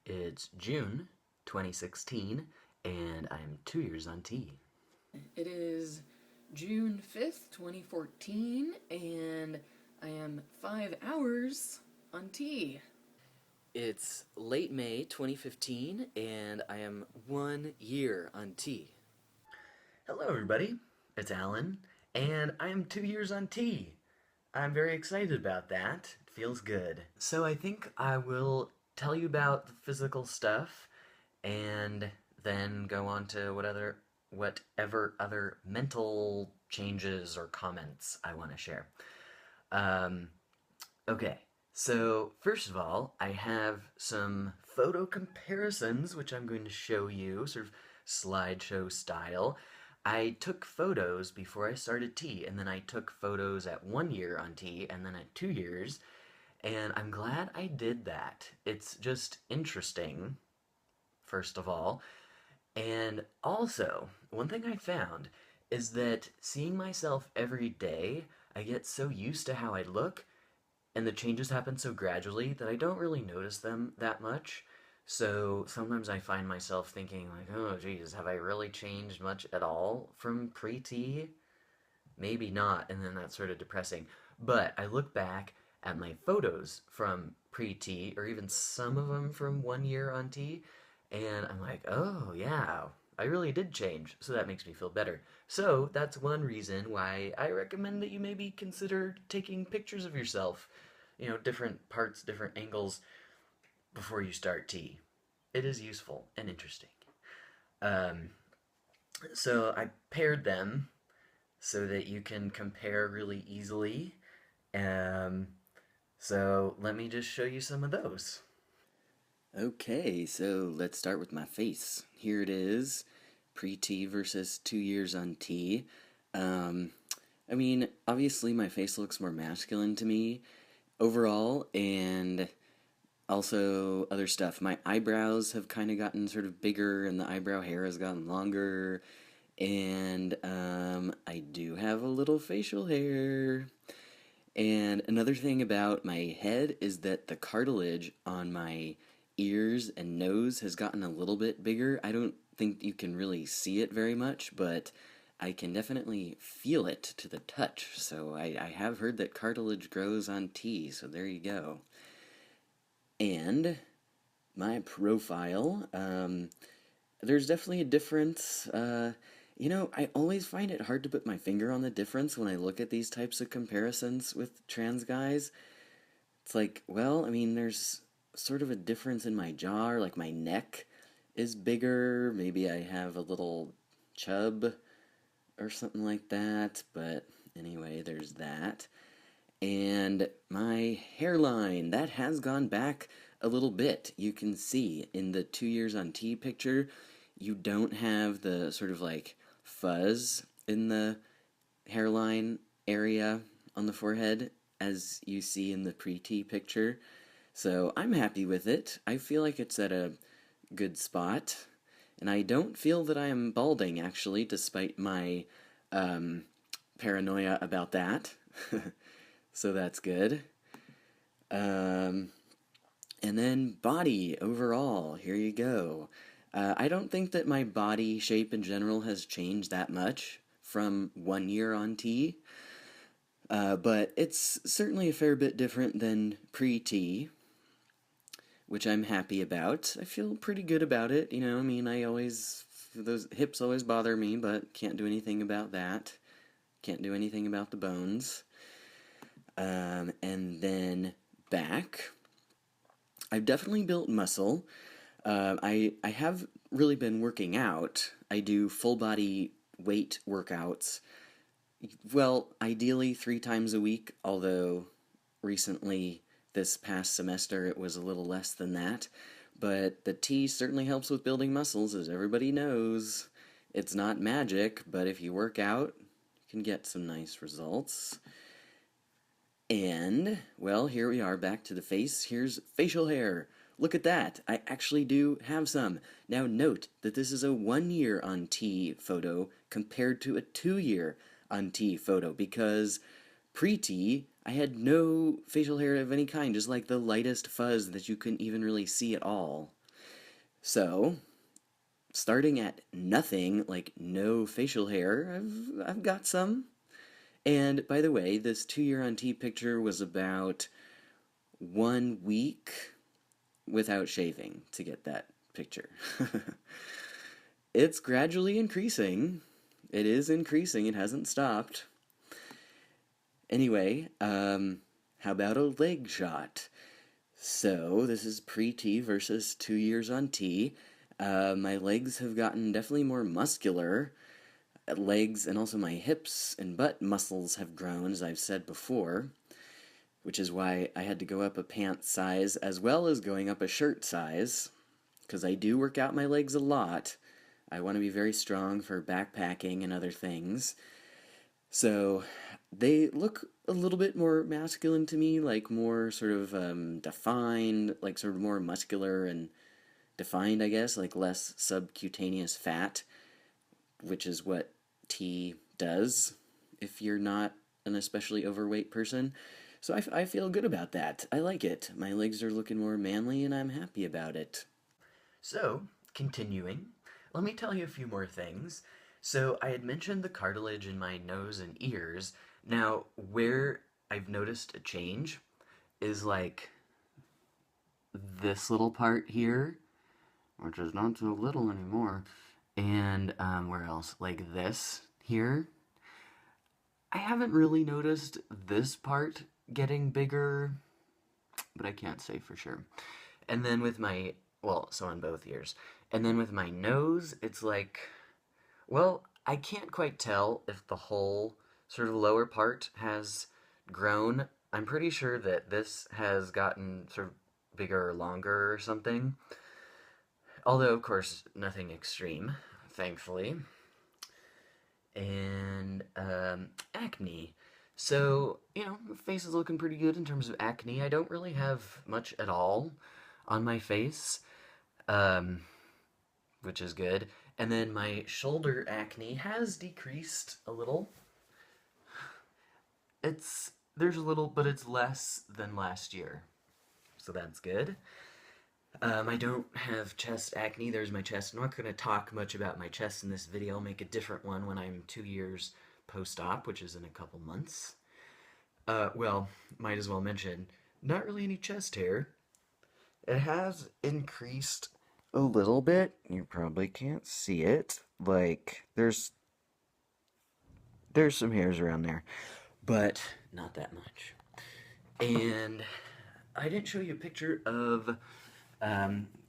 It's June 2016, and I'm 2 years on T. It is June 5th, 2014, and I am 5 hours on T. It's late May 2015, and I am 1 year on T. Hello, everybody. It's Alan, and I am 2 years on T. I'm very excited about that. It feels good. So I think I will tell you about the physical stuff, and then go on to whatever other mental changes or comments I want to share. Um, okay, so first of all, I have some photo comparisons which I'm going to show you, sort of slideshow style. I took photos before I started T, and then I took photos at 1 year on T, and then at 2 years, and I'm glad I did that. It's just interesting, first of all. And also, one thing I found is that seeing myself every day, I get so used to how I look, and the changes happen so gradually that I don't really notice them that much. So sometimes I find myself thinking, like, oh, geez, have I really changed much at all from pre T? Maybe not, and then that's sort of depressing. But I look back at my photos from pre T, or even some of them from 1 year on T, and I'm like, oh, yeah, I really did change, so that makes me feel better. So that's one reason why I recommend that you maybe consider taking pictures of yourself, different parts, different angles before you start T. It is useful and interesting. Um, so I paired them so that you can compare really easily. Um, so let me just show you some of those. Okay, so let's start with my face. Here it is, pre-T versus 2 years on T. Um, obviously my face looks more masculine to me overall, and also other stuff. My eyebrows have kind of gotten sort of bigger, and the eyebrow hair has gotten longer, and I do have a little facial hair. And another thing about my head is that the cartilage on my ears and nose has gotten a little bit bigger. I don't think you can really see it very much, but I can definitely feel it to the touch. So I have heard that cartilage grows on T, so there you go. And my profile, there's definitely a difference. I always find it hard to put my finger on the difference when I look at these types of comparisons with trans guys. It's like, well, there's sort of a difference in my jaw, or like my neck is bigger. Maybe I have a little chub or something like that, but anyway, there's that. And my hairline, that has gone back a little bit. You can see in the 2 years on T picture, you don't have the sort of like fuzz in the hairline area on the forehead as you see in the pre-T picture. So I'm happy with it. I feel like it's at a good spot. And I don't feel that I am balding, actually, despite my paranoia about that. So that's good. And then body overall, here you go. I don't think that my body shape in general has changed that much from 1 year on T, but it's certainly a fair bit different than pre-T, which I'm happy about. I feel pretty good about it, those hips always bother me, but can't do anything about that. Can't do anything about the bones. And then back, I've definitely built muscle. I have really been working out. I do full body weight workouts. Well, ideally 3 times a week, although recently, this past semester, it was a little less than that. But the T certainly helps with building muscles, as everybody knows. It's not magic, but if you work out, you can get some nice results. And, well, here we are back to the face. Here's facial hair. Look at that. I actually do have some. Now note that this is a 1 year on T photo compared to a 2 year on T photo, because pre-T, I had no facial hair of any kind, just like the lightest fuzz that you couldn't even really see at all. So, starting at nothing, like no facial hair, I've got some. And by the way, this 2 year on T picture was about 1 week without shaving to get that picture. It's gradually increasing. It is increasing, it hasn't stopped. Anyway, how about a leg shot? So, this is pre-T versus 2 years on T. My legs have gotten definitely more muscular. Legs and also my hips and butt muscles have grown, as I've said before, which is why I had to go up a pant size as well as going up a shirt size, because I do work out my legs a lot. I want to be very strong for backpacking and other things. So they look a little bit more masculine to me, like more sort of defined, like sort of more muscular and defined, I guess, like less subcutaneous fat, which is what T does if you're not an especially overweight person. So I feel good about that. I like it. My legs are looking more manly and I'm happy about it. So, continuing, let me tell you a few more things. So, I had mentioned the cartilage in my nose and ears. Now, where I've noticed a change is like this little part here, which is not so little anymore, and where else? Like this here. I haven't really noticed this part getting bigger, but I can't say for sure. And then with my, well, so on both ears. And then with my nose, it's like, well, I can't quite tell if the whole sort of lower part has grown. I'm pretty sure that this has gotten sort of bigger or longer or something. Although, of course, nothing extreme, thankfully. And acne. So, the face is looking pretty good in terms of acne. I don't really have much at all on my face, um, which is good. And then my shoulder acne has decreased a little. There's a little, but it's less than last year, so that's good. I don't have chest acne. There's my chest. I'm not going to talk much about my chest in this video. I'll make a different one when I'm 2 years post-op, which is in a couple months. Well, might as well mention, not really any chest hair. It has increased a little bit. You probably can't see it. Like, there's some hairs around there, but not that much. And I didn't show you a picture of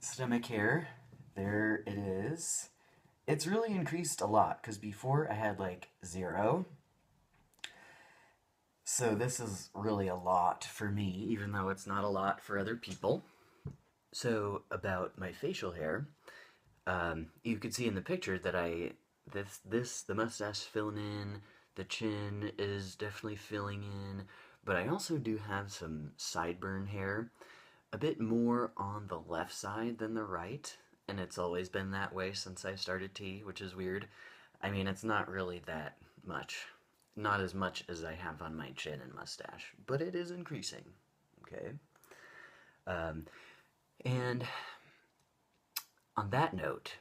stomach hair. There it is. It's really increased a lot because before I had like 0. So this is really a lot for me, even though it's not a lot for other people. So about my facial hair, you could see in the picture that the mustache filling in, the chin is definitely filling in, but I also do have some sideburn hair, a bit more on the left side than the right, and it's always been that way since I started T, which is weird. I mean, it's not really that much. Not as much as I have on my chin and mustache, but it is increasing. Okay? Um, and on that note,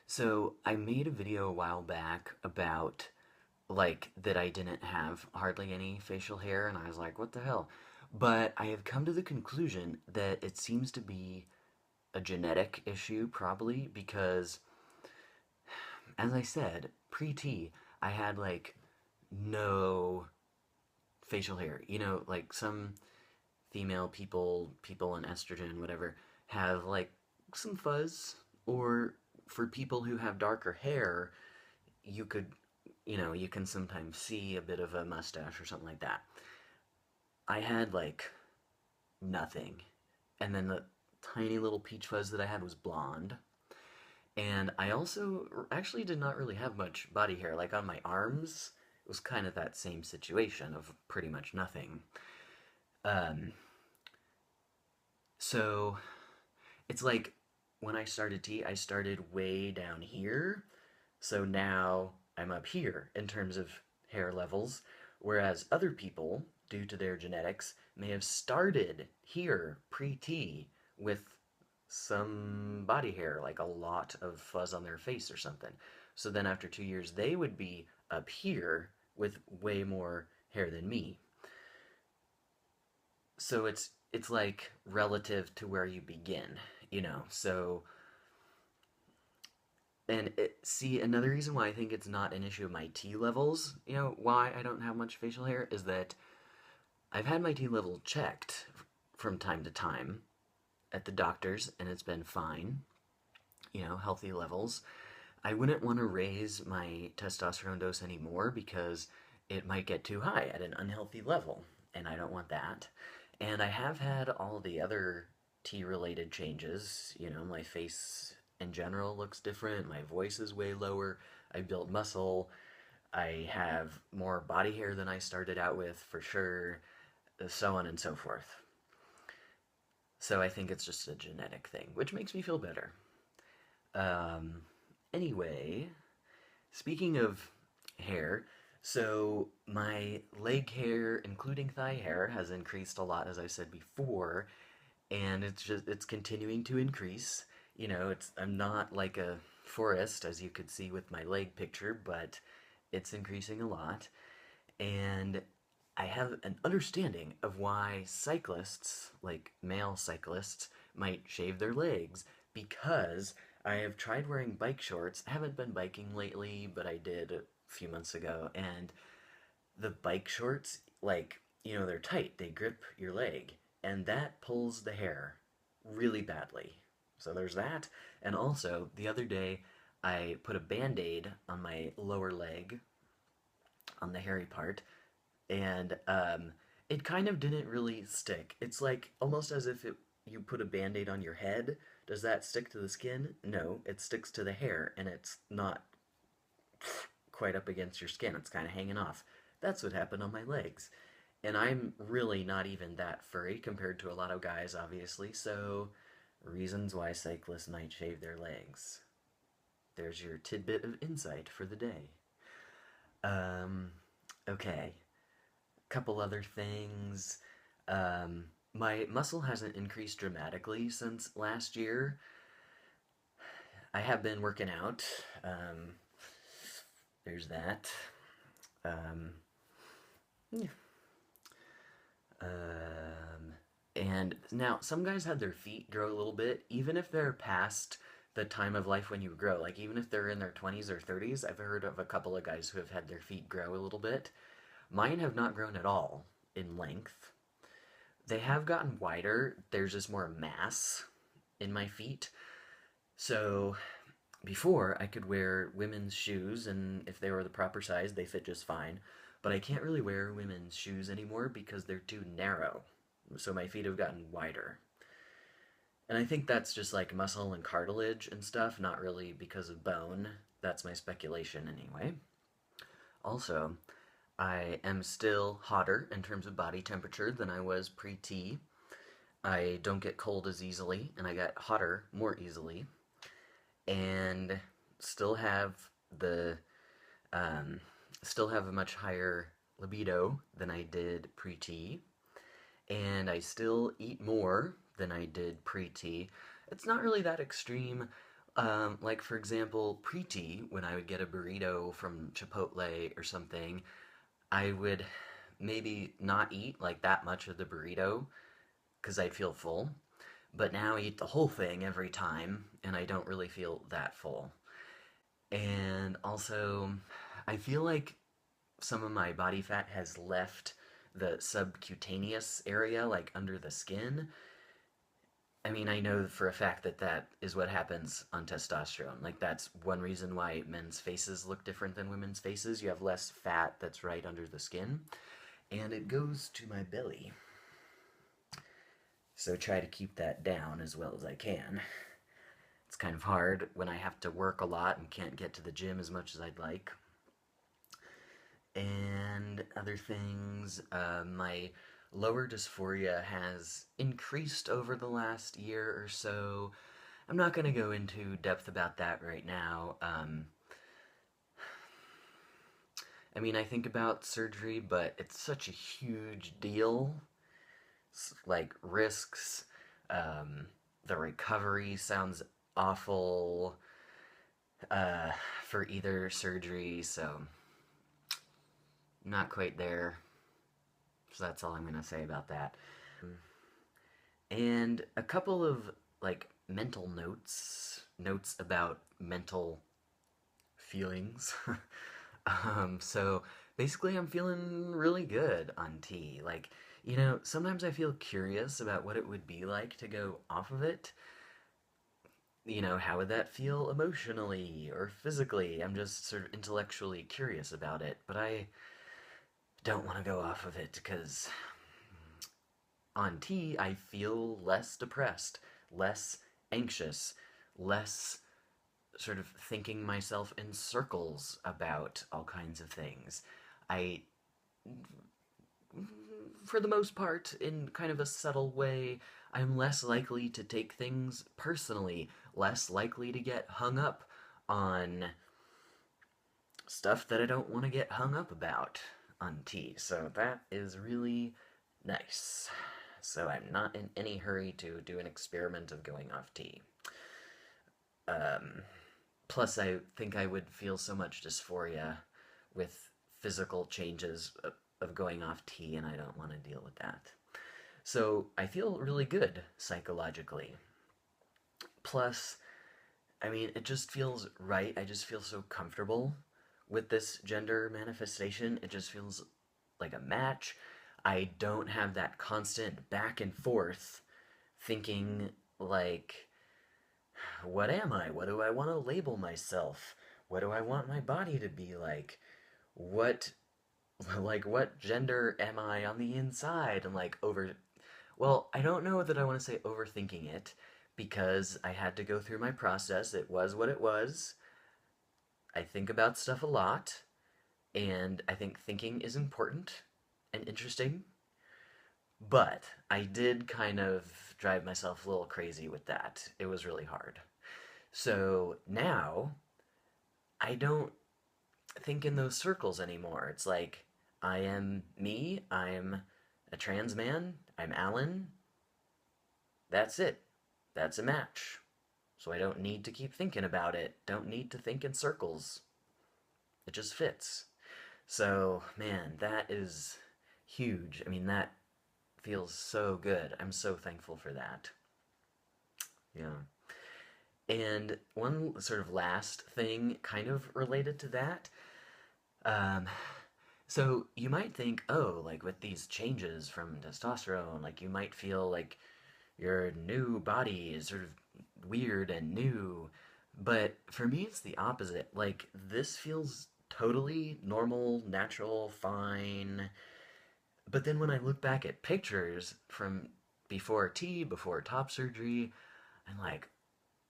so I made a video a while back about like that I didn't have hardly any facial hair, and I was like, what the hell? But I have come to the conclusion that it seems to be a genetic issue, probably, because, as I said, pre-T, I had like no facial hair. Like some female people in estrogen, whatever, have like some fuzz, or for people who have darker hair, you could, you can sometimes see a bit of a mustache or something like that. I had like nothing. And then the tiny little peach fuzz that I had was blonde. And I also actually did not really have much body hair. Like on my arms, it was kind of that same situation of pretty much nothing. Um, so it's like when I started T, I started way down here. So now I'm up here in terms of hair levels, whereas other people, due to their genetics, may have started here pre-T with some body hair, like a lot of fuzz on their face or something. So then after 2 years, they would be up here with way more hair than me. So it's like relative to where you begin, you know. So see, another reason why I think it's not an issue of my T levels, you know, why I don't have much facial hair is that I've had my T level checked from time to time at the doctor's and it's been fine, you know, healthy levels. I wouldn't want to raise my testosterone dose anymore because it might get too high at an unhealthy level, and I don't want that. And I have had all the other T related changes. You know, my face in general looks different, my voice is way lower, I built muscle, I have more body hair than I started out with for sure, so on and so forth. So I think it's just a genetic thing, which makes me feel better. Um, anyway, speaking of hair, so my leg hair, including thigh hair, has increased a lot, as I said before, and it's continuing to increase. You know, it's I'm not like a forest, as you could see with my leg picture, but it's increasing a lot. And I have an understanding of why cyclists, like male cyclists, might shave their legs because I have tried wearing bike shorts. I haven't been biking lately, but I did a few months ago, and the bike shorts, like, you know, they're tight, they grip your leg, and that pulls the hair really badly. So there's that. And also, the other day, I put a band aid on my lower leg, on the hairy part, and it kind of didn't really stick. It's like almost as if you put a band aid on your head. Does that stick to the skin? No, it sticks to the hair, and it's not quite up against your skin. It's kind of hanging off. That's what happened on my legs. And I'm really not even that furry compared to a lot of guys, obviously, so reasons why cyclists might shave their legs. There's your tidbit of insight for the day. Um, okay. Couple other things. My muscle hasn't increased dramatically since last year. I have been working out. There's that. Um, yeah. And now, some guys have their feet grow a little bit, even if they're past the time of life when you grow. Like, even if they're in their 20s or 30s, I've heard of a couple of guys who have had their feet grow a little bit. Mine have not grown at all in length. They have gotten wider. There's just more mass in my feet. So before, I could wear women's shoes, and if they were the proper size, they fit just fine. But I can't really wear women's shoes anymore because they're too narrow. So my feet have gotten wider. And I think that's just like muscle and cartilage and stuff, not really because of bone. That's my speculation anyway. Also, I am still hotter in terms of body temperature than I was pre-T. I don't get cold as easily, and I get hotter more easily, and still have the um, still have a much higher libido than I did pre-T, and I still eat more than I did pre-T. It's not really that extreme. Like, for example, pre-T, when I would get a burrito from Chipotle or something, I would maybe not eat like that much of the burrito because I'd feel full. But now I eat the whole thing every time, and I don't really feel that full. And also, I feel like some of my body fat has left the subcutaneous area, like under the skin. I mean, I know for a fact that that is what happens on testosterone. Like, that's one reason why men's faces look different than women's faces. You have less fat that's right under the skin, and it goes to my belly. So try to keep that down as well as I can. It's kind of hard when I have to work a lot and can't get to the gym as much as I'd like. And other things, my lower dysphoria has increased over the last year or so. I'm not going to go into depth about that right now. I mean, I think about surgery, but it's such a huge deal. Like risks, um, the recovery sounds awful uh, for either surgery, so not quite there. So that's all I'm gonna say about that. And a couple of like mental notes about mental feelings. So basically, I'm feeling really good on tea. Like, sometimes I feel curious about what it would be like to go off of it. How would that feel emotionally or physically? I'm just sort of intellectually curious about it, but I don't want to go off of it because on tea, I feel less depressed, less anxious, less sort of thinking myself in circles about all kinds of things. I, for the most part, in kind of a subtle way, I'm less likely to take things personally, less likely to get hung up on stuff that I don't want to get hung up about on tea. So that is really nice. So I'm not in any hurry to do an experiment of going off tea. Um, Plus, I think I would feel so much dysphoria with physical changes of going off tea, and I don't want to deal with that. So I feel really good psychologically. Plus, I mean, it just feels right. I just feel so comfortable with this gender manifestation. It just feels like a match. I don't have that constant back and forth thinking like, what am I? What do I want to label myself? What do I want my body to be like? What what gender am I on the inside? And like well, I don't know that I want to say overthinking it because I had to go through my process. It was what it was. I think about stuff a lot, and I think thinking is important and interesting. But I did kind of drive myself a little crazy with that. It was really hard. So now I don't think in those circles anymore. It's like, I am me, I'm a trans man, I'm Alan. That's it. That's a match. So I don't need to keep thinking about it. Don't need to think in circles. It just fits. So, man, that is huge. I mean, that feels so good. I'm so thankful for that. Yeah. And one sort of last thing, kind of related to that. Um, so you might think, oh, like with these changes from testosterone, like you might feel like your new body is sort of weird and new. But for me, it's the opposite. Like, this feels totally normal, natural, fine. But then when I look back at pictures from before T, before top surgery, I'm like,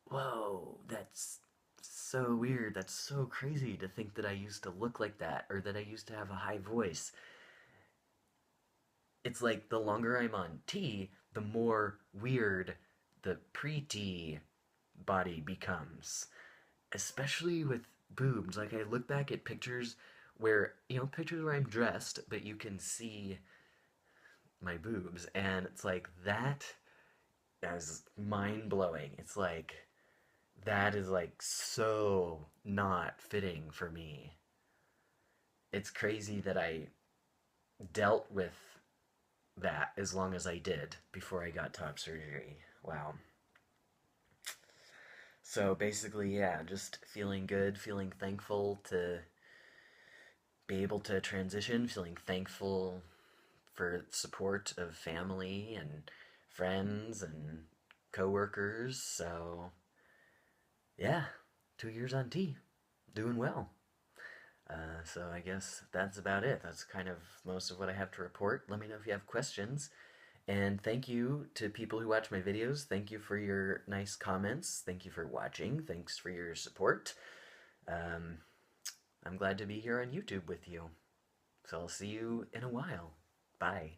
whoa, that's so weird. That's so crazy to think that I used to look like that or that I used to have a high voice. It's like the longer I'm on T, the more weird the pre-T body becomes, especially with boobs. Like, I look back at pictures pictures where I'm dressed, but you can see my boobs, and it's like that is mind blowing. It's like that is like so not fitting for me. It's crazy that I dealt with that as long as I did before I got top surgery. Wow. So basically, yeah, just feeling good, feeling thankful to be able to transition, feeling thankful for support of family and friends and coworkers. So, yeah, 2 years on T, doing well. So I guess that's about it. That's kind of most of what I have to report. Let me know if you have questions. And thank you to people who watch my videos. Thank you for your nice comments. Thank you for watching. Thanks for your support. Um, I'm glad to be here on YouTube with you. So I'll see you in a while. Bye.